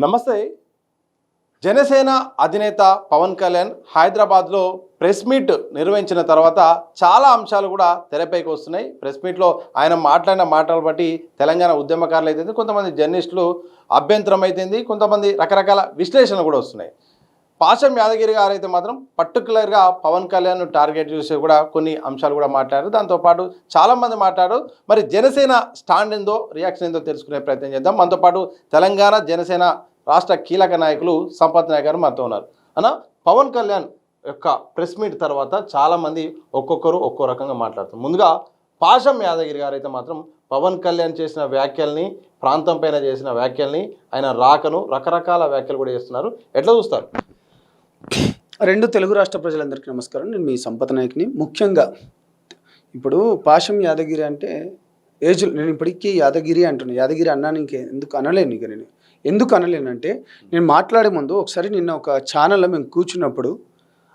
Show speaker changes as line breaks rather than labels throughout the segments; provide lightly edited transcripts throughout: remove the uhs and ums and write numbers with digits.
నమస్తే. జనసేన అధినేత పవన్ కళ్యాణ్ హైదరాబాద్లో ప్రెస్ మీట్ నిర్వహించిన తర్వాత చాలా అంశాలు కూడా తెరపైకి వస్తున్నాయి. ప్రెస్ మీట్లో ఆయన మాట్లాడిన మాటలు బట్టి తెలంగాణ ఉద్యమకారులు అయితే కొంతమంది జర్నలిస్టులు అభ్యంతరం అయితేంది, కొంతమంది రకరకాల విశ్లేషణలు కూడా వస్తున్నాయి. పాశం యాదగిరి గారు అయితే మాత్రం పర్టికులర్గా పవన్ కళ్యాణ్ టార్గెట్ చేసి కూడా కొన్ని అంశాలు కూడా మాట్లాడారు. దాంతోపాటు చాలామంది మాట్లాడారు. మరి జనసేన స్టాండ్ ఏందో, రియాక్షన్ ఏందో తెలుసుకునే ప్రయత్నం చేద్దాం. మనతో పాటు తెలంగాణ జనసేన రాష్ట్ర కీలక నాయకులు సంపత్ నాయక్ గారు మనతో ఉన్నారు. అన్న, పవన్ కళ్యాణ్ యొక్క ప్రెస్ మీట్ తర్వాత చాలామంది ఒక్కొక్కరు ఒక్కో రకంగా మాట్లాడుతారు. ముందుగా పాశం యాదగిరి గారు అయితే మాత్రం పవన్ కళ్యాణ్ చేసిన వ్యాఖ్యల్ని, ప్రాంతం పైన చేసిన వ్యాఖ్యల్ని, ఆయన రాకను రకరకాల వ్యాఖ్యలు కూడా చేస్తున్నారు. ఎట్లా చూస్తారు?
రెండు తెలుగు రాష్ట్ర ప్రజలందరికీ నమస్కారం. నేను మీ సంపత్ నాయక్ని. ముఖ్యంగా ఇప్పుడు పాశం యాదగిరి అంటే నేను ఇప్పటికీ యాదగిరి అంటున్నాను. యాదగిరి అన్నాను, ఎందుకు అనలేను. ఇక నేను ఎందుకు అనలేనంటే, నేను మాట్లాడే ముందు ఒకసారి నిన్న ఒక ఛానల్లో మేము కూర్చున్నప్పుడు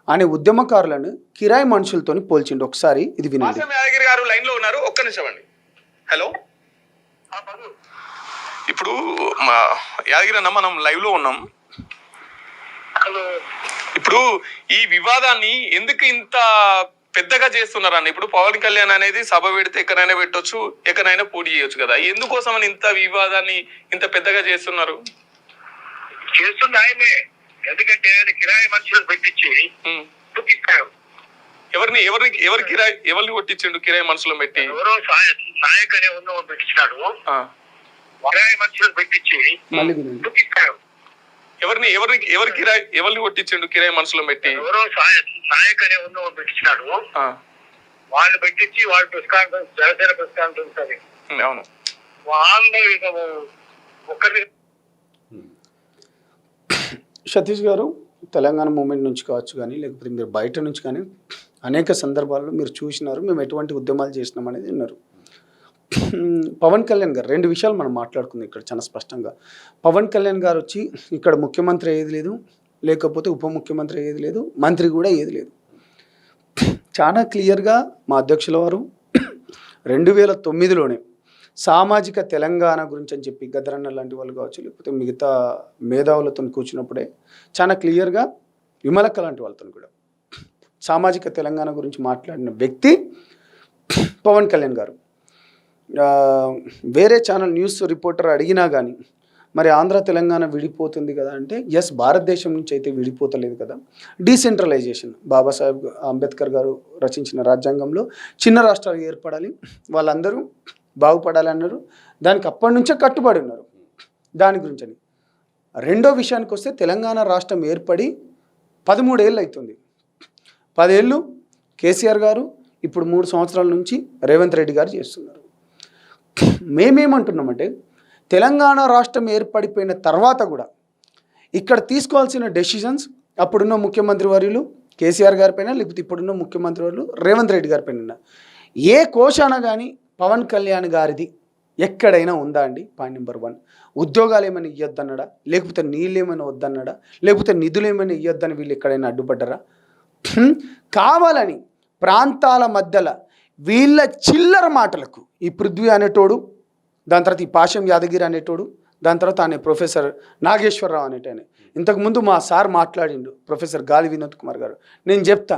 ఆయన ఉద్యమకారులను కిరాయి మనుషులతో పోల్చిండు. ఒకసారి ఇది వినండి.
పాశం యాదగిరి గారు లైన్ లో ఉన్నారు, ఒక్క నిమిషం అండి. హలో, ఇప్పుడు మా యాదగిరి అన్న, మనం లైవ్ లో ఉన్నాం. ఇప్పుడు ఈ వివాదాన్ని ఎందుకు ఇంత పెద్దగా చేస్తున్నారన్న? ఇప్పుడు పవన్ కళ్యాణ్ అనేది సభ పెడితే ఎక్కడైనా పెట్టొచ్చు, ఎక్కడైనా పోటీ చేయొచ్చు కదా. ఎందుకోసం అని ఇంత వివాదాన్ని ఇంత పెద్దగా చేస్తున్నారు?
చేస్తుంది ఆయనే. ఎందుకంటే ఆయన కిరాయి మనుషులను పెట్టించి
ఎవరిని కొట్టించిండు? కిరాయి మనుషులను పెట్టి
ఎవరో నాయక్ అనే ఉన్న పెట్టించినాడు. కిరాయి మనుషులను పెట్టించి
ఎవరిని కొట్టించిండు? కిరాయి మనుషులను పెట్టి
ఎవరో నాయక్ అనే ఉన్న పెట్టించినాడు. వాళ్ళు పెట్టించి వాళ్ళు press conference, Janasena press conference అది.
అవును,
వాళ్ళు ఒక్కరి
సతీష్ గారు తెలంగాణ మూమెంట్ నుంచి కావచ్చు కానీ, లేకపోతే మీరు బయట నుంచి కానీ అనేక సందర్భాల్లో మీరు చూసినారు, మేము ఎటువంటి ఉద్యమాలు చేసినాం అనేది విన్నారు. పవన్ కళ్యాణ్ గారు రెండు విషయాలు మనం మాట్లాడుకుందాం ఇక్కడ చాలా స్పష్టంగా. పవన్ కళ్యాణ్ గారు వచ్చి ఇక్కడ ముఖ్యమంత్రి అయ్యేది లేదు, లేకపోతే ఉప ముఖ్యమంత్రి అయ్యేది లేదు, మంత్రి కూడా అయ్యేది లేదు. చాలా క్లియర్గా మా అధ్యక్షుల వారు 2009లోనే సామాజిక తెలంగాణ గురించి అని చెప్పి గద్దరన్న లాంటి వాళ్ళు కావచ్చు, లేకపోతే మిగతా మేధావులతో కూర్చున్నప్పుడే చాలా క్లియర్గా విమలక్క లాంటి వాళ్ళతో కూడా సామాజిక తెలంగాణ గురించి మాట్లాడిన వ్యక్తి పవన్ కళ్యాణ్ గారు. వేరే ఛానల్ న్యూస్ రిపోర్టర్ అడిగినా కానీ మరి ఆంధ్ర తెలంగాణ విడిపోతుంది కదా అంటే, ఎస్, భారతదేశం నుంచి అయితే విడిపోతలేదు కదా. డీసెంట్రలైజేషన్, బాబాసాహెబ్ అంబేద్కర్ గారు రచించిన రాజ్యాంగంలో చిన్న రాష్ట్రాలు ఏర్పడాలి, వాళ్ళందరూ బాగుపడాలి అన్నారు. దానికి అప్పటి నుంచే కట్టుబడి ఉన్నారు. దాని గురించి అని రెండో విషయానికి వస్తే, తెలంగాణ రాష్ట్రం ఏర్పడి 13 ఏళ్ళు అవుతుంది. 10 ఏళ్ళు కేసీఆర్ గారు, ఇప్పుడు 3 సంవత్సరాల నుంచి రేవంత్ రెడ్డి గారు చేస్తున్నారు. మేమేమంటున్నామంటే, తెలంగాణ రాష్ట్రం ఏర్పడిపోయిన తర్వాత కూడా ఇక్కడ తీసుకోవాల్సిన డెసిషన్స్ అప్పుడున్న ముఖ్యమంత్రి వర్యులు కేసీఆర్ గారి పైన, లేకపోతే ఇప్పుడున్న ముఖ్యమంత్రి వర్యులు రేవంత్ రెడ్డి గారి పైన ఏ కోశాన కానీ పవన్ కళ్యాణ్ గారిది ఎక్కడైనా ఉందా అండి? పాయింట్ నెంబర్ 1, ఉద్యోగాలు ఏమైనా ఇవ్వద్దన్నాడా, లేకపోతే నీళ్ళు ఏమైనా వద్దన్నాడా, లేకపోతే నిధులు ఏమైనా ఇవ్వద్దని వీళ్ళు ఎక్కడైనా అడ్డుపడ్డారా? కావాలని ప్రాంతాల మధ్యలో వీళ్ళ చిల్లర మాటలకు ఈ పృథ్వీ అనేటోడు, దాని తర్వాత ఈ పాశం యాదగిరి అనేటోడు, దాని తర్వాత ఆయన ప్రొఫెసర్ నాగేశ్వరరావు అనేటనే, ఇంతకుముందు మా సార్ మాట్లాడిండు ప్రొఫెసర్ గాలి వినోద్ కుమార్ గారు. నేను చెప్తా,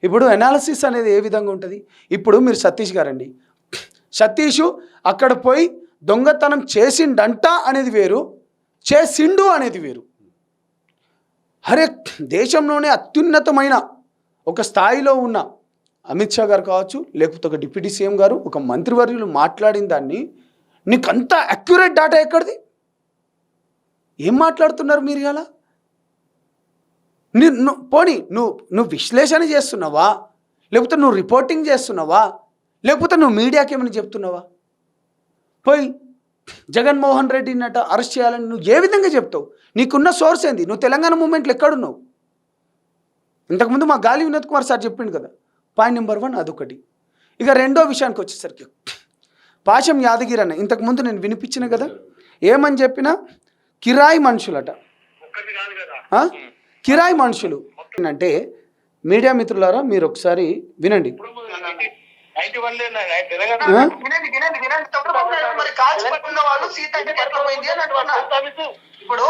ఇప్పుడు అనాలిసిస్ అనేది ఏ విధంగా ఉంటుంది. ఇప్పుడు మీరు సతీష్ గారండి, సతీషు అక్కడ పోయి దొంగతనం చేసిండంట అనేది వేరు, చేసిండు అనేది వేరు. అరే, దేశంలోనే అత్యున్నతమైన ఒక స్థాయిలో ఉన్న అమిత్ షా గారు కావచ్చు, లేకపోతే ఒక డిప్యూటీ సీఎం గారు, ఒక మంత్రివర్యులు మాట్లాడిన దాన్ని నీకు అంత అక్యురేట్ డాటా ఎక్కడిది? ఏం మాట్లాడుతున్నారు మీరు? ఇలా పోనీ నువ్వు విశ్లేషణ చేస్తున్నావా, లేకపోతే నువ్వు రిపోర్టింగ్ చేస్తున్నావా, లేకపోతే నువ్వు మీడియాకి ఏమైనా చెప్తున్నావా? పోయి జగన్మోహన్ రెడ్డిని అరెస్ట్ చేయాలని నువ్వు ఏ విధంగా చెప్తావు? నీకున్న సోర్స్ ఏంది? నువ్వు తెలంగాణ మూమెంట్లో ఎక్కడున్నావు? ఇంతకుముందు మా గాలి వినోద్ కుమార్ సార్ చెప్పిండు కదా. పాయింట్ నెంబర్ 1 అదొకటి. ఇక రెండో విషయానికి వచ్చేసరికి, పాశం యాదగిరి అన్న ఇంతకుముందు నేను వినిపించిన కదా, ఏమని చెప్పినా కిరాయి మనుషులట. కిరాయి మనుషులు అంటే, మీడియా మిత్రులారా మీరు ఒకసారి వినండి. ఇప్పుడు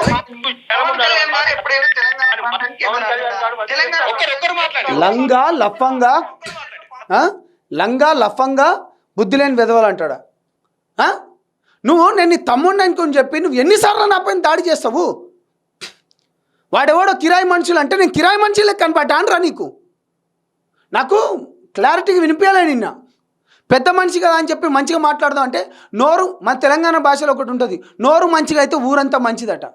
పవన్ కళ్యాణ్ గారు ఎప్పుడైనా తెలంగాణ ప్రాంతానికి ఏమైనా అన్నారా? తెలంగాణ
ఒక్కరు మాట్లాడండి.
లంగా లఫంగా బుద్ధి లేని వెదవాలు అంటాడా? నువ్వు నేను నీ తమ్ముడిని అనుకుని చెప్పి నువ్వు ఎన్నిసార్లు నా పైన దాడి చేస్తావు? వాడెవడో కిరాయి మనుషులు అంటే నేను కిరాయి మనుషులే కనపడ్డానరా నీకు? నాకు క్లారిటీగా వినిపించాలి. నిన్న పెద్ద మనిషి కదా అని చెప్పి మంచిగా మాట్లాడదాం అంటే నోరు, మన తెలంగాణ భాషలో ఒకటి ఉంటుంది, నోరు మంచిగా అయితే ఊరంతా మంచిదట.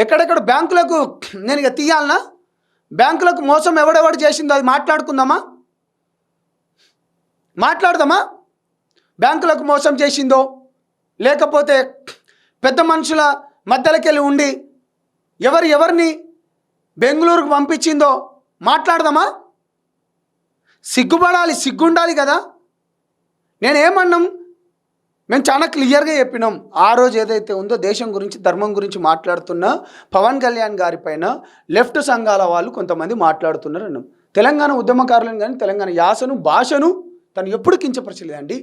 ఎక్కడెక్కడ బ్యాంకులకు నేను ఇక తీయాలనా? బ్యాంకులకు మోసం ఎవడెవడు చేసిందో అది మాట్లాడదామా? బ్యాంకులకు మోసం చేసిందో లేకపోతే పెద్ద మనుషుల మధ్యలోకి వెళ్ళి ఉండి ఎవరిని బెంగళూరుకు పంపించిందో మాట్లాడదామా? సిగ్గుండాలి కదా. నేనేమన్నాం? మేము చాలా క్లియర్గా చెప్పినాం. ఆ రోజు ఏదైతే ఉందో దేశం గురించి ధర్మం గురించి మాట్లాడుతున్న పవన్ కళ్యాణ్ గారి పైన లెఫ్ట్ సంఘాల వాళ్ళు కొంతమంది మాట్లాడుతున్నారు అన్నాం. తెలంగాణ ఉద్యమకారులను కానీ తెలంగాణ యాసను భాషను తను ఎప్పుడు కించపరచలేదండి.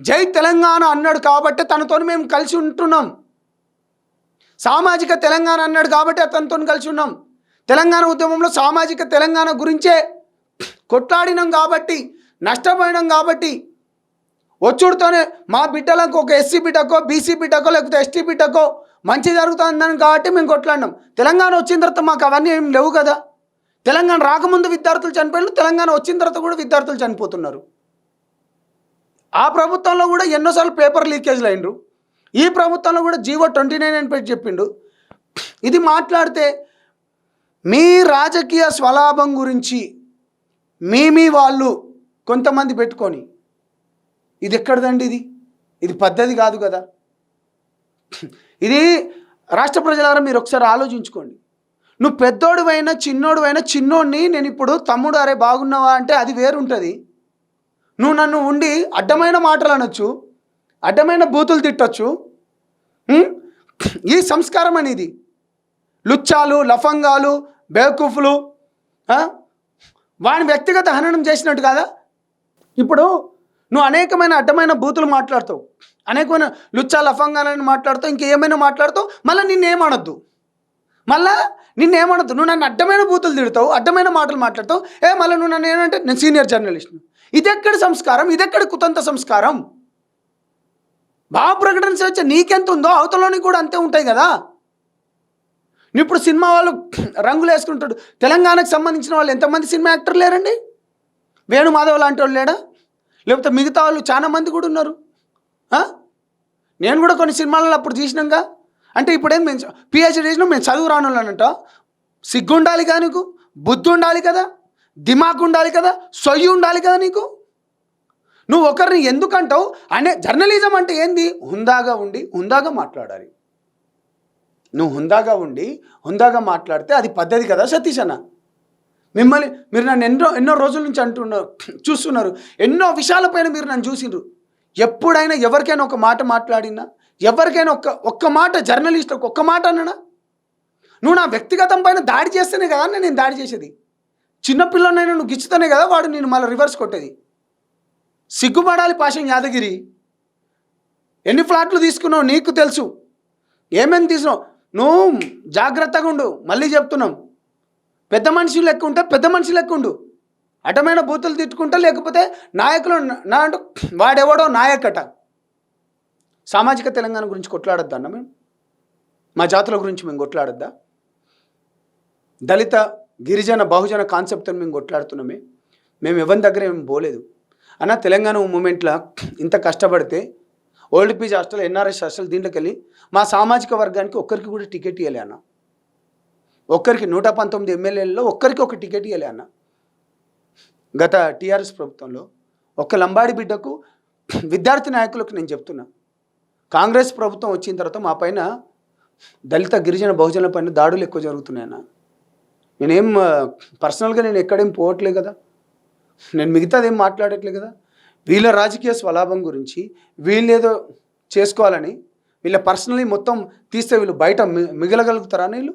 జై తెలంగాణ అన్నాడు కాబట్టి తనతో మేము కలిసి ఉంటున్నాం. సామాజిక తెలంగాణ అన్నాడు కాబట్టి అతనితో కలిసి ఉన్నాం. తెలంగాణ ఉద్యమంలో సామాజిక తెలంగాణ గురించే కొట్లాడినాం కాబట్టి, నష్టపోయినాం కాబట్టి, వచ్చుడుతోనే మా బిడ్డలకు ఒక ఎస్సీ బిడ్డకో బీసీ బిడ్డకో లేకపోతే ఎస్టీ బిడ్డకో మంచి జరుగుతుందని కాబట్టి మేము కొట్లాడినాం. తెలంగాణ వచ్చిన తర్వాత మాకు అవన్నీ ఏం లేవు కదా. తెలంగాణ రాకముందు విద్యార్థులు చనిపోయినారు, తెలంగాణ వచ్చిన తర్వాత కూడా విద్యార్థులు చనిపోతున్నారు. ఆ ప్రభుత్వంలో కూడా ఎన్నోసార్లు పేపర్ లీకేజ్లు అయినరు. ఈ ప్రభుత్వంలో కూడా జీవో 29 అని పెట్టి చెప్పిండు. ఇది మాట్లాడితే మీ రాజకీయ స్వలాభం గురించి మీ వాళ్ళు కొంతమంది పెట్టుకొని ఇది ఎక్కడదండి? ఇది పద్ధతి కాదు కదా. ఇది రాష్ట్ర ప్రజలారా మీరు ఒకసారి ఆలోచించుకోండి. నువ్వు పెద్దోడువైనా చిన్నోడిని నేను ఇప్పుడు తమ్ముడు అరే బాగున్నావా అంటే అది వేరుంటుంది. నువ్వు నన్ను ఉండి అడ్డమైన మాటలు అనొచ్చు, అడ్డమైన బూతులు తిట్టచ్చు. ఈ సంస్కారం అనేది లుచ్చాలు, లఫంగాలు, బేవకూఫులు వాని వ్యక్తిగత హననం చేసినట్టు కాదా? ఇప్పుడు నువ్వు అనేకమైన అడ్డమైన బూతులు మాట్లాడతావు, అనేకమైన లుచ్చా లఫంగాలని మాట్లాడుతావు, ఇంకేమైనా మాట్లాడుతావు, మళ్ళీ నిన్నేమనొద్దు. నువ్వు నన్ను అడ్డమైన బూతులు తిడతావు, అడ్డమైన మాటలు మాట్లాడతావు. మళ్ళీ నువ్వు నన్ను ఏమంటే నేను సీనియర్ జర్నలిస్ట్ను. ఇదెక్కడి సంస్కారం? ఇదెక్కడి కుతంత్ర సంస్కారం? భావ ప్రకటన స్వేచ్ఛ నీకెంత ఉందో అవతలోనికి కూడా అంతే ఉంటాయి కదా. ఇప్పుడు సినిమా వాళ్ళు రంగులు వేసుకుంటాడు. తెలంగాణకు సంబంధించిన వాళ్ళు ఎంతమంది సినిమా యాక్టర్లు లేరండి? వేణుమాధవ్ లాంటి వాళ్ళు లేడా? లేకపోతే మిగతా వాళ్ళు చాలా మంది కూడా ఉన్నారు. నేను కూడా కొన్ని సినిమాలలో అప్పుడు తీసినాక అంటే ఇప్పుడేం మేము పిహెచ్డీ చేసినాం, మేము చదువు రానున్నానంట. సిగ్గు ఉండాలి కదా నీకు, బుద్ధి ఉండాలి కదా, దిమాగ్ ఉండాలి కదా, సొయ్యి ఉండాలి కదా నీకు. నువ్వు ఒకరిని ఎందుకంటావు? జర్నలిజం అంటే ఏంది? హుందాగా ఉండి హుందాగా మాట్లాడాలి. నువ్వు హుందాగా ఉండి హుందాగా మాట్లాడితే అది పద్ధతి కదా సతీష్ అన్న. మీరు నన్ను ఎన్నో రోజుల నుంచి చూస్తున్నారు, ఎన్నో విషయాలపైన మీరు నన్ను చూసిండ్రు. ఎప్పుడైనా ఎవరికైనా ఒక మాట మాట్లాడినా, ఎవరికైనా ఒక్క మాట జర్నలిస్ట్ ఒక్క మాట అన్నానా? నువ్వు నా వ్యక్తిగతం పైన దాడి చేస్తేనే కదా నేను దాడి చేసేది. చిన్నపిల్లనైనా నువ్వు గిచ్చుతేనే కదా వాడు నేను మళ్ళీ రివర్స్ కొట్టేది. సిగ్గుపడాలి పాషం యాదగిరి. ఎన్ని ఫ్లాట్లు తీసుకున్నావు నీకు తెలుసు, ఏమేమి తీసినావు. నువ్వు జాగ్రత్తగా ఉండు. మళ్ళీ చెప్తున్నాం, పెద్ద మనుషులు లెక్క ఉంటే పెద్ద మనుషులు లెక్క ఉండు. అటమైన బూతులు తిట్టుకుంటా, లేకపోతే నాయకులు నా అంటూ వాడెవడో నాయకట. సామాజిక తెలంగాణ గురించి కొట్లాడొద్దా అన్న? మేము మా జాతుల గురించి మేము కొట్లాడొద్దా? దళిత గిరిజన బహుజన కాన్సెప్ట్తో మేము కొట్లాడుతున్నామే. మేము ఎవరి దగ్గర ఏమి పోలేదు అన్న. తెలంగాణ మూమెంట్లో ఇంత కష్టపడితే old PG hostel, NRS hostel దీంట్లోకి వెళ్ళి మా సామాజిక వర్గానికి ఒక్కరికి కూడా టికెట్ ఇవ్వలే అన్న. ఒక్కరికి 119 ఎమ్మెల్యేలలో ఒక్కరికి ఒక టికెట్ ఇవ్వలే అన్న. గత టీఆర్ఎస్ ప్రభుత్వంలో ఒక్క లంబాడి బిడ్డకు విద్యార్థి నాయకులకు నేను చెప్తున్నా, కాంగ్రెస్ ప్రభుత్వం వచ్చిన తర్వాత మా పైన దళిత గిరిజన బహుజనుల పైన దాడులు ఎక్కువ జరుగుతున్నాయన్న. నేనేం పర్సనల్గా నేను ఎక్కడేం పోవట్లే కదా, నేను మిగతాది ఏం మాట్లాడట్లే కదా. వీళ్ళ రాజకీయ స్వలాభం గురించి వీళ్ళేదో చేసుకోవాలని వీళ్ళ పర్సనలీ మొత్తం తీస్తే వీళ్ళు బయట మిగలగలుగుతారా? వీళ్ళు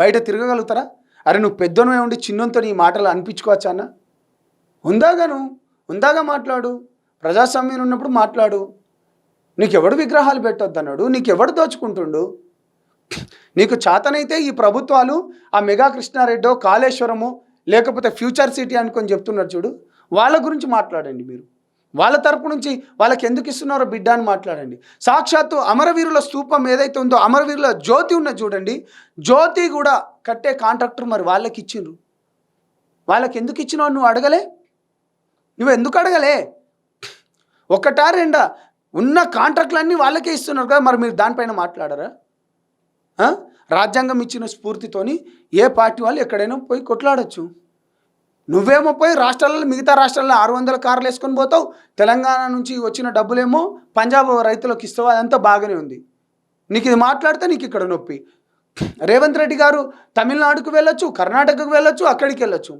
బయట తిరగగలుగుతారా? అరే నువ్వు పెద్దోనే ఉండి చిన్నంతో నీ మాటలు అనిపించుకోవచ్చా అన్న? ఉందాగా మాట్లాడు, ప్రజాస్వామ్యం ఉన్నప్పుడు మాట్లాడు. నీకెవడు విగ్రహాలు పెట్టొద్దు అన్నాడు, నీకెవడు దోచుకుంటుండు? నీకు చేతనైతే ఈ ప్రభుత్వాలు ఆ మెగా కృష్ణారెడ్డో కాళేశ్వరమో లేకపోతే ఫ్యూచర్ సిటీ అనుకొని చెప్తున్నారు చూడు, వాళ్ళ గురించి మాట్లాడండి. మీరు వాళ్ళ తరపు నుంచి వాళ్ళకి ఎందుకు ఇస్తున్నారో బిడ్డ అని మాట్లాడండి. సాక్షాత్తు అమరవీరుల స్తూపం ఏదైతే ఉందో, అమరవీరుల జ్యోతి ఉన్నది చూడండి, జ్యోతి కూడా కట్టే కాంట్రాక్టర్ మరి వాళ్ళకి ఇచ్చిండ్రు. వాళ్ళకి ఎందుకు ఇచ్చినావు నువ్వు అడగలే? నువ్వు ఎందుకు అడగలే? ఒకటా రెండా ఉన్న కాంట్రాక్ట్లన్నీ వాళ్ళకే ఇస్తున్నారు కదా, మరి మీరు దానిపైన మాట్లాడరా? రాజ్యాంగం ఇచ్చిన స్ఫూర్తితోని ఏ పార్టీ వాళ్ళు ఎక్కడైనా పోయి కొట్లాడచ్చు. నువ్వేమో పోయి రాష్ట్రాలలో, మిగతా రాష్ట్రాల్లో 600 కార్లు వేసుకొని పోతావు, తెలంగాణ నుంచి వచ్చిన డబ్బులేమో పంజాబ్ రైతులకు ఇస్తావు, అదంతా బాగానే ఉంది. నీకు ఇది మాట్లాడితే నీకు ఇక్కడ నొప్పి. రేవంత్ రెడ్డి గారు తమిళనాడుకు వెళ్ళొచ్చు, కర్ణాటకకు వెళ్ళొచ్చు, అక్కడికి వెళ్ళొచ్చు.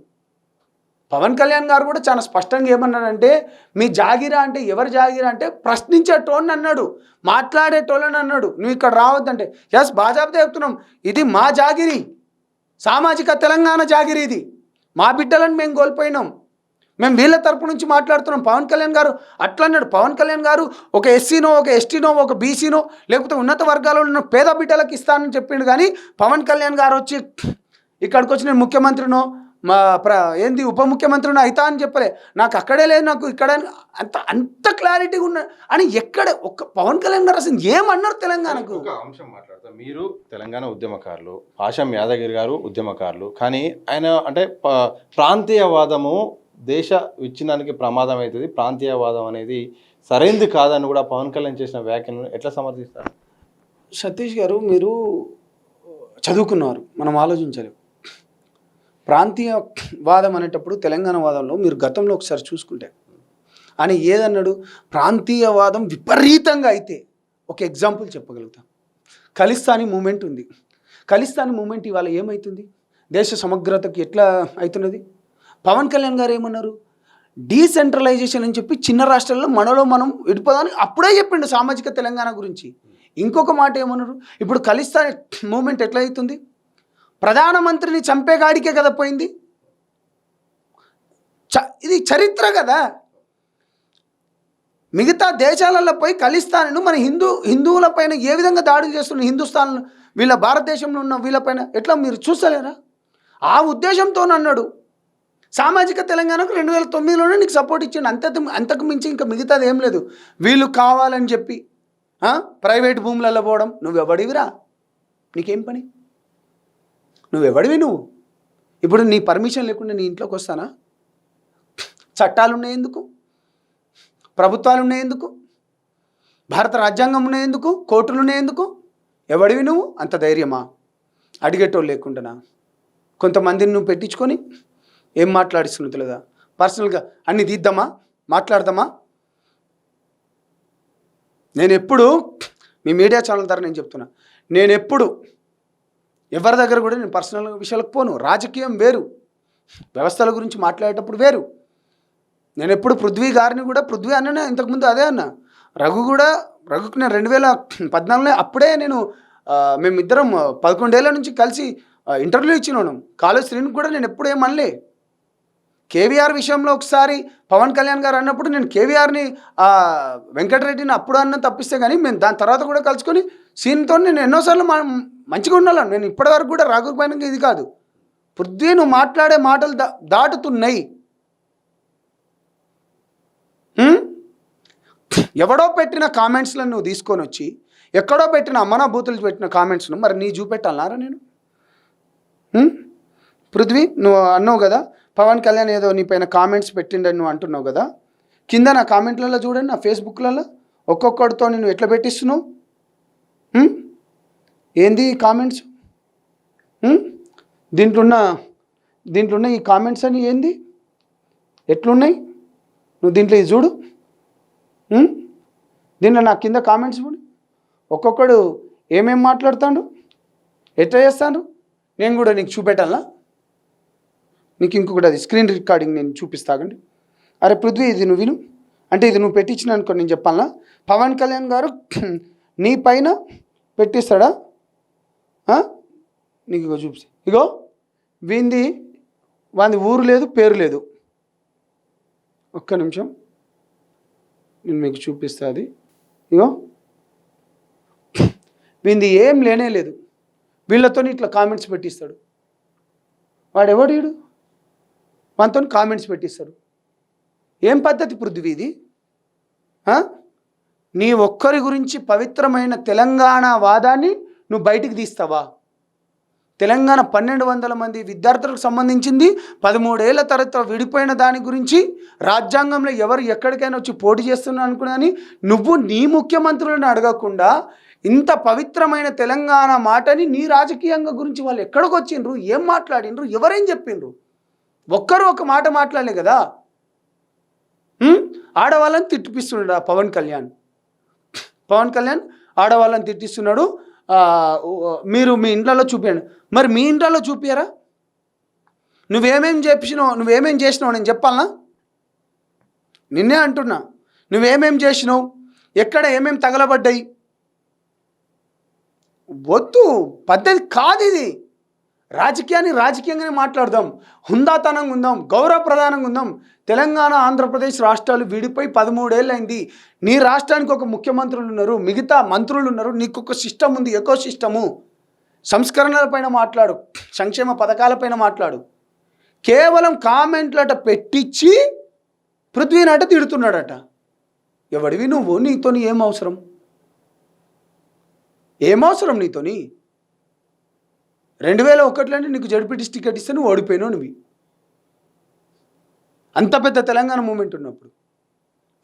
పవన్ కళ్యాణ్ గారు కూడా చాలా స్పష్టంగా ఏమన్నారంటే, మీ జాగిరా అంటే ఎవరు జాగిరా అంటే ప్రశ్నించేటోళ్ళని అన్నాడు, మాట్లాడేటోళ్ళని అన్నాడు. నువ్వు ఇక్కడ రావద్దంటే ఎస్ బాజాబ్తా చెప్తున్నాం, ఇది మా జాగిరి, సామాజిక తెలంగాణ జాగిరి, ఇది మా బిడ్డలను మేము కోల్పోయినాం, మేము వీళ్ళ తరపు నుంచి మాట్లాడుతున్నాం. పవన్ కళ్యాణ్ గారు అట్లా అన్నాడు. పవన్ కళ్యాణ్ గారు ఒక ఎస్సీనో, ఒక ఎస్టీనో, ఒక బీసీనో లేకపోతే ఉన్నత వర్గాల్లో ఉన్న పేద బిడ్డలకు ఇస్తానని చెప్పిండు. కానీ పవన్ కళ్యాణ్ గారు వచ్చి ఇక్కడికి వచ్చి నేను ముఖ్యమంత్రినో ఏంది ఉప ముఖ్యమంత్రిని అవుతా అని చెప్పలే, నాకు అక్కడే లేదు, నాకు ఇక్కడ అంత క్లారిటీగా ఉన్న అని ఎక్కడ ఒక్క పవన్ కళ్యాణ్ గారు అసలు ఏమన్నారు తెలంగాణకు?
ఒక అంశం మాట్లాడతాం. మీరు తెలంగాణ ఉద్యమకారులు, ఆశం యాదగిరి గారు ఉద్యమకారులు, కానీ ఆయన అంటే ప్రాంతీయవాదము దేశ విచ్ఛిన్నానికి ప్రమాదం అవుతుంది, ప్రాంతీయవాదం అనేది సరైనది కాదని కూడా పవన్ కళ్యాణ్ చేసిన వ్యాఖ్యలను ఎట్లా సమర్థిస్తారు?
సతీష్ గారు, మీరు చదువుకున్నారు, మనం ఆలోచించలేము. ప్రాంతీయవాదం అనేటప్పుడు తెలంగాణ వాదంలో మీరు గతంలో ఒకసారి చూసుకుంటే అని ఏదన్నాడు, ప్రాంతీయవాదం విపరీతంగా అయితే ఒక ఎగ్జాంపుల్ చెప్పగలుగుతాం. ఖలిస్తానీ మూమెంట్ ఉంది. ఖలిస్తానీ మూమెంట్ ఇవాళ ఏమవుతుంది, దేశ సమగ్రతకి ఎట్లా అవుతున్నది? పవన్ కళ్యాణ్ గారు ఏమన్నారు, డీసెంట్రలైజేషన్ అని చెప్పి చిన్న రాష్ట్రాల్లో మనలో మనం విడిపోదాన్ని అప్పుడే చెప్పిండు సామాజిక తెలంగాణ గురించి. ఇంకొక మాట ఏమన్నారు, ఇప్పుడు ఖలిస్తానీ మూమెంట్ ఎట్లా అవుతుంది, ప్రధానమంత్రిని చంపేగాడికే కదా పోయింది. ఇది చరిత్ర కదా. మిగతా దేశాలలో పోయి ఖలిస్తాను మన హిందువుల పైన ఏ విధంగా దాడులు చేస్తున్న హిందుస్థాన్ వీళ్ళ భారతదేశంలో ఉన్న వీళ్ళపైన ఎట్లా మీరు చూస్తలేరా? ఆ ఉద్దేశంతో అన్నాడు. సామాజిక తెలంగాణకు 2009లోనే నీకు సపోర్ట్ ఇచ్చిండు, అంతకు మించి ఇంకా మిగతాది ఏం లేదు. వీళ్ళు కావాలని చెప్పి ప్రైవేట్ భూములలో పోవడం. నువ్వెవడివిరా? నీకేం పని? నువ్వెవడివి? నువ్వు ఇప్పుడు నీ పర్మిషన్ లేకుండా నీ ఇంట్లోకి వస్తానా? చట్టాలు ఉన్నాయి ఎందుకు? ప్రభుత్వాలు ఉన్నాయి ఎందుకు? భారత రాజ్యాంగం ఉన్నాయి ఎందుకు? కోర్టులు ఉన్నాయి ఎందుకు? ఎవడివి నువ్వు? అంత ధైర్యమా? అడిగేటోళ్ళు లేకుండానా? కొంతమందిని నువ్వు పెట్టించుకొని ఏం మాట్లాడిస్తున్నది లేదా? పర్సనల్గా అన్ని తీద్దామా, మాట్లాడదామా? నేను ఎప్పుడు మీ మీడియా ఛానల్ ద్వారా నేను చెప్తున్నా, నేను ఎప్పుడు ఎవరి దగ్గర కూడా నేను పర్సనల్ విషయాలకు పోను. రాజకీయం వేరు, వ్యవస్థల గురించి మాట్లాడేటప్పుడు వేరు. నేను ఎప్పుడు పృథ్వీ గారిని కూడా, పృథ్వీ అన్ననే ఇంతకుముందు అదే అన్న, రఘుకు నేను 2014 అప్పుడే నేను మేమిద్దరం 11 ఏళ్ళ నుంచి కలిసి ఇంటర్వ్యూ ఇచ్చినాను. కాలేజ్ శ్రీని కూడా నేను ఎప్పుడు ఏమనలే. కేవీఆర్ విషయంలో ఒకసారి పవన్ కళ్యాణ్ గారు అన్నప్పుడు నేను కేవీఆర్ని వెంకటరెడ్డిని అప్పుడు అన్న తప్పిస్తే, కానీ మేము దాని తర్వాత కూడా కలుసుకొని సీన్తో నేను ఎన్నోసార్లు మంచిగా ఉండాలను. నేను ఇప్పటివరకు కూడా రాకపోయినా ఇది కాదు. పృథ్వీ నువ్వు మాట్లాడే మాటలు దాటుతున్నాయి. ఎవడో పెట్టిన కామెంట్స్లను నువ్వు తీసుకొని వచ్చి, ఎక్కడో పెట్టిన అమ్మనా బూతులు పెట్టిన కామెంట్స్ను మరి నీ చూపెట్టాలన్నారా నేను? పృథ్వీ నువ్వు అన్నావు కదా, పవన్ కళ్యాణ్ ఏదో నీ పైన కామెంట్స్ పెట్టిండని నువ్వు అంటున్నావు కదా, కింద నా కామెంట్లలో చూడండి, నా ఫేస్బుక్లలో ఒక్కొక్కడితో నేను ఎట్లా పెట్టిస్తున్నావు. ఏంది ఈ కామెంట్స్? దీంట్లో ఉన్న ఈ కామెంట్స్ అని ఏంది, ఎట్లున్నాయి? నువ్వు దీంట్లో ఇది చూడు, దీంట్లో నా కింద కామెంట్స్ చూడు, ఒక్కొక్కడు ఏమేం మాట్లాడుతాడు, ఎట్లా చేస్తాడు. నేను కూడా నీకు చూపెట్టాలా? నీకు ఇంకొకటి అది స్క్రీన్ రికార్డింగ్ నేను చూపిస్తాగండి. అరే పృథ్వీ, ఇది నువ్వు విను అంటే ఇది నువ్వు పెట్టించిన అనుకో, నేను చెప్పాలా? పవన్ కళ్యాణ్ గారు నీ పైన పెట్టిస్తాడా? నీకు ఇగో చూపిస్తా. ఇగో వాంది ఊరు లేదు, పేరు లేదు. ఒక్క నిమిషం నేను మీకు చూపిస్తా. అది ఇగో వీంది ఏం లేనే లేదు, వీళ్ళతో ఇట్లా కామెంట్స్ పెట్టిస్తాడు. వాడెవడు వీడు? మనతో కామెంట్స్ పెట్టిస్తాడు. ఏం పద్ధతి పృథ్వీ ఇది? నీ ఒక్కరి గురించి పవిత్రమైన తెలంగాణ వాదాన్ని నువ్వు బయటికి తీస్తావా? తెలంగాణ 1200 మంది విద్యార్థులకు సంబంధించింది, 13 ఏళ్ల తర్వాత విడిపోయిన దాని గురించి రాజ్యాంగంలో ఎవరు ఎక్కడికైనా వచ్చి పోటీ చేస్తున్నా అనుకున్నాని నువ్వు నీ ముఖ్యమంత్రులను అడగకుండా ఇంత పవిత్రమైన తెలంగాణ మాటని నీ రాజకీయంగా గురించి వాళ్ళు ఎక్కడికి వచ్చిండ్రు, ఏం మాట్లాడిండ్రు, ఎవరేం చెప్పిండ్రు? ఒక్కరు ఒక మాట మాట్లాడలే కదా. ఆడవాళ్ళని తిట్టిపిస్తున్నాడు పవన్ కళ్యాణ్ ఆడవాళ్ళని తిట్టిస్తున్నాడు. మీరు మీ ఇంట్లో చూపించండి. మరి మీ ఇంట్లో చూపించరా? నువ్వేమేం చేసినావు నేను చెప్పాలనా? నిన్నే అంటున్నా, నువ్వేమేం చేసినావు, ఎక్కడ ఏమేం తగలబడ్డాయి? వద్దు, పద్ధతి కాదు ఇది. రాజకీయాన్ని రాజకీయంగానే మాట్లాడదాం, హుందాతనంగా ఉందాం, గౌరవప్రధానంగా ఉందాం. తెలంగాణ ఆంధ్రప్రదేశ్ రాష్ట్రాలు విడిపోయి 13 ఏళ్ళు అయింది. నీ రాష్ట్రానికి ఒక ముఖ్యమంత్రులు ఉన్నారు, మిగతా మంత్రులు ఉన్నారు, నీకు ఒక సిస్టమ్ ఉంది, ఎకో సిస్టము. సంస్కరణలపైన మాట్లాడు, సంక్షేమ పథకాలపైన మాట్లాడు. కేవలం కామెంట్లట పెట్టించి పృథ్వీనట తిడుతున్నాడట. ఎవడివి నువ్వు? నీతోని ఏం అవసరం నీతోని? 2001 నీకు జడ్పీటీ టికెట్ ఇస్తే నువ్వు ఓడిపోయినావు. నువ్వు అంత పెద్ద తెలంగాణ మూమెంట్ ఉన్నప్పుడు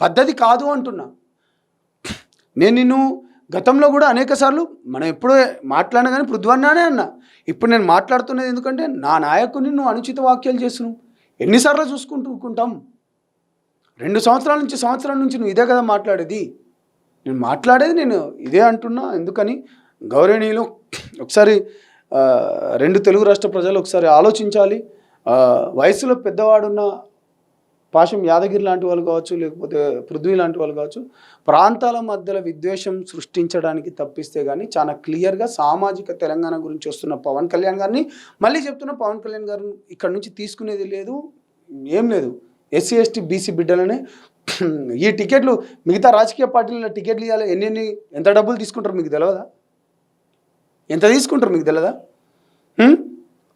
పద్ధతి కాదు అంటున్నా నేను. నిన్ను గతంలో కూడా అనేక సార్లు మనం ఎప్పుడో మాట్లాడినా కానీ పృథ్వన్నానే అన్నా. ఇప్పుడు నేను మాట్లాడుతున్నది ఎందుకంటే నా నాయకుని నువ్వు అనుచిత వాక్యాలు చేస్తున్నావు. ఎన్నిసార్లు చూసుకుంటాం? 2 సంవత్సరాల నుంచి నువ్వు ఇదే కదా మాట్లాడేది. నేను మాట్లాడేది నేను ఇదే అంటున్నా. ఎందుకని గౌరవనీయులు ఒకసారి 2 తెలుగు రాష్ట్ర ప్రజలు ఒకసారి ఆలోచించాలి. వయసులో పెద్దవాడున్న పాశం యాదగిరి లాంటి వాళ్ళు కావచ్చు, లేకపోతే పృథ్వీ లాంటి వాళ్ళు కావచ్చు, ప్రాంతాల మధ్యలో విద్వేషం సృష్టించడానికి తప్పిస్తే కానీ చాలా క్లియర్గా సామాజిక తెలంగాణ గురించి వస్తున్న పవన్ కళ్యాణ్ గారిని మళ్ళీ చెప్తున్నా, పవన్ కళ్యాణ్ గారిని ఇక్కడ నుంచి తీసుకునేది లేదు, ఏం లేదు. ఎస్సీ ఎస్టీ బీసీ బిడ్డలనే ఈ టికెట్లు మిగతా రాజకీయ పార్టీల టికెట్లు ఇవ్వాలి. ఎంత డబ్బులు తీసుకుంటారు మీకు తెలియదా? ఎంత తీసుకుంటారు మీకు తెలియదా?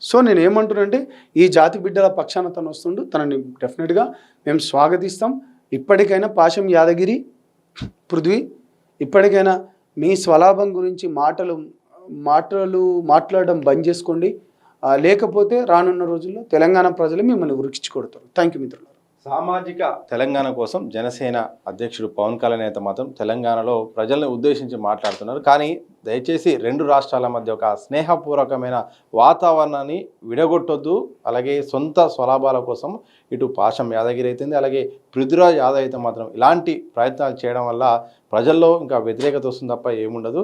సో నేను ఏమంటున్నానంటే ఈ జాతి బిడ్డల పక్షాన తను వస్తుండు, తనని డెఫినెట్గా మేము స్వాగతిస్తాం. ఇప్పటికైనా పాశం యాదగిరి, పృథ్వీ, ఇప్పటికైనా మీ స్వలాభం గురించి మాట్లాడడం బంద్ చేసుకోండి. లేకపోతే రానున్న రోజుల్లో తెలంగాణ ప్రజలు మిమ్మల్ని ఉరికించి కొడతారు. థ్యాంక్ యూ మిత్రులు.
సామాజిక తెలంగాణ కోసం జనసేన అధ్యక్షుడు పవన్ కళ్యాణ్ అయితే మాత్రం తెలంగాణలో ప్రజల్ని ఉద్దేశించి మాట్లాడుతున్నారు. కానీ దయచేసి 2 రాష్ట్రాల మధ్య ఒక స్నేహపూర్వకమైన వాతావరణాన్ని విడగొట్టొద్దు. అలాగే సొంత స్వలాభాల కోసం ఇటు పాశం యాదగిరి అయితుంది, అలాగే పృథ్వీరాజ్ యాదవ్ అయితే మాత్రం ఇలాంటి ప్రయత్నాలు చేయడం వల్ల ప్రజల్లో ఇంకా వ్యతిరేకత వస్తుంది తప్ప ఏముండదు.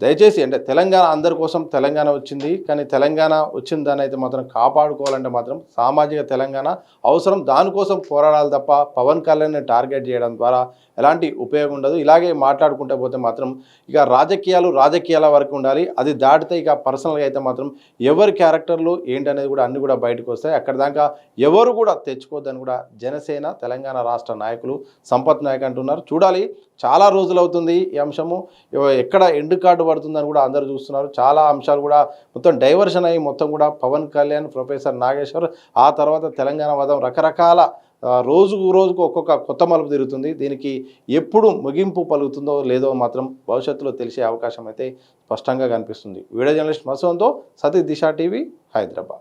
దయచేసి అంటే తెలంగాణ అందరి కోసం తెలంగాణ వచ్చింది, కానీ తెలంగాణ వచ్చిన దాన్ని అయితే మాత్రం కాపాడుకోవాలంటే మాత్రం సామాజిక తెలంగాణ అవసరం. దానికోసం పోరాడాలి తప్ప పవన్ కళ్యాణ్ని టార్గెట్ చేయడం ద్వారా ఎలాంటి ఉపయోగం ఉండదు. ఇలాగే మాట్లాడుకుంటే పోతే మాత్రం ఇక రాజకీయాల వరకు ఉండాలి. అది దాటితే ఇక పర్సనల్గా అయితే మాత్రం ఎవరి క్యారెక్టర్లు ఏంటనేది కూడా అన్నీ కూడా బయటకు వస్తాయి. అక్కడ దాకా ఎవరు కూడా తెచ్చుకోవద్దని కూడా జనసేన తెలంగాణ రాష్ట్ర నాయకులు సంపత్ నాయక్ అంటున్నారు. చూడాలి, చాలా రోజులు అవుతుంది ఈ అంశము, ఎక్కడ ఎండ్ కార్డు పడుతుందని కూడా అందరూ చూస్తున్నారు. చాలా అంశాలు కూడా మొత్తం డైవర్షన్ అయ్యి మొత్తం కూడా పవన్ కళ్యాణ్, ప్రొఫెసర్ నాగేశ్వర్, ఆ తర్వాత తెలంగాణ వాదం రకరకాల రోజుకు ఒక్కొక్క కొత్త మలుపు తిరుగుతుంది. దీనికి ఎప్పుడు ముగింపు పలుకుతుందో లేదో మాత్రం భవిష్యత్తులో తెలిసే అవకాశం అయితే స్పష్టంగా కనిపిస్తుంది. వీడియో జర్నలిస్ట్ మసోన్తో సతీష్ దిశ టీవీ, హైదరాబాద్.